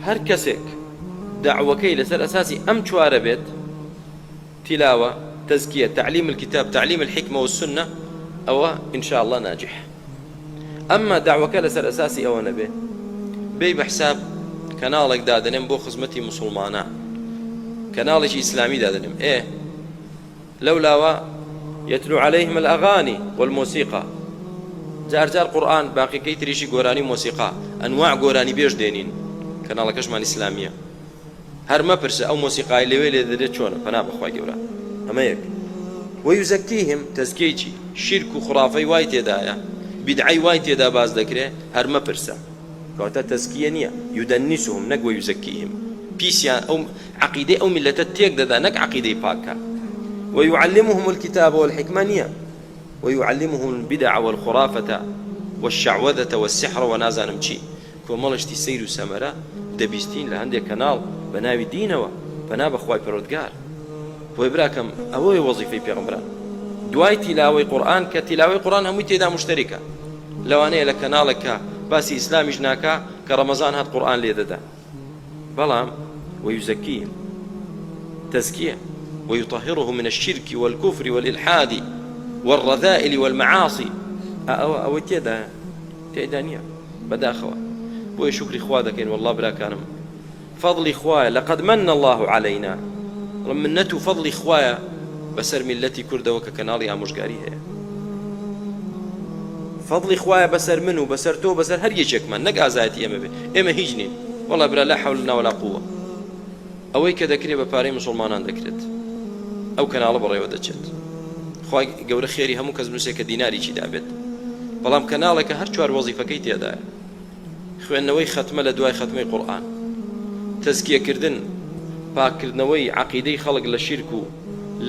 هەر کەسێک دعوەکەی لەسەر ئەساسی ئەم چوارە بێت، تلاوة، تزكية، تعليم الكتاب، تعليم الحكمة والسنة، أو إن شاء الله ناجح. أما دعوة لسر أساسي أو نبي بي بحساب كنالك دادنم بو خزمتي مسلمانا، كنالك إسلامي دادنم إيه لولا يتلو عليهم الأغاني والموسيقى، جار جار قرآن باقي كي تريشي قراني موسيقى أنواع قراني بيش دينين كنالكش مان إسلامية هر ما برس أو موسيقى اللي ويلي ذريت شونه فنا بخواي جورا أما يك ويزكيهم تزكيتي شرك وخرافي وايت يدايا بدعي وايت يدا باز ذكره هر ما برس كوتا تزكية نية يدنسهم نق ويزكيهم بيسيا أو عقيدة أو ملة تيك ددا نك عقيدة باكا ويعلمهم الكتاب والحكمة نية ويعلمهم البدع والخرافة والشعوذة والسحر ونازا نمشي كومالشتي سير سمرة دبيستين لهندي كنال بناوي دينوا بنا بخواي پروردگار ويبراكم اوي وظيفه پیغمبران دواي تلاوي قران كتلاوي قران هم تيدا مشتركه لو انا لكنالك باسي اسلامي جناكا كرمضان هات قران ليددا بلام ويزكيهم تزكيه ويطهره من الشرك والكفر والالحاد والرذائل والمعاصي او تيدا تيدانيا بداخوا بو شكري خوادكين والله بلا كانم فضل إخوايا لقد من الله علينا منته فضل إخوايا بسر ملتي كردة وككنالي عمشقاري هي فضل إخوايا بسر منه بسر تو بسر هر يشك من نق آزايتي إما هيجني والله بلا لا حول لنا ولا قوة أوي كذكري بباري مسلمانان ذكرت أو كنال بري ودجت خواي قول خيري همو كزمنوسي كديناري شي دابت بلام كنالك هر شوار وظيفة كيتي هدايا خوێندنەوەی ختمە لە دوای ختمەی قورئان تەزکیەکردن پاکردنەوەی عەقیدەی خەڵک لە شیرک و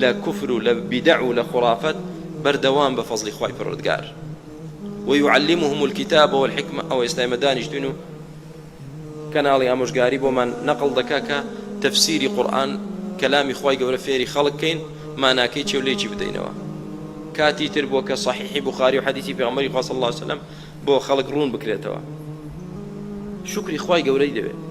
لە کوفر و لە بیدع و لە خورافەت بەردەوام بە فەزڵی خوای پەروەردگار ويعلمهم الكتاب والحكمة أو إسلام دانشتونو كنالي ئامۆژگاری بۆمان نەقڵ دەکا کە تەفسیری قورئان کەلامی خوای گەورە فێری خەڵک کەین ماناکەی چێ و لێکی بدەینەوە کاتی تر بۆ کە صحیحی بوخاری و حەدیثی پێغەمبەری خوا صلی الله علیه و سەلەم بۆ خەڵک ڕوون بکرێتەوە شکری خوای گەورەی دەوێت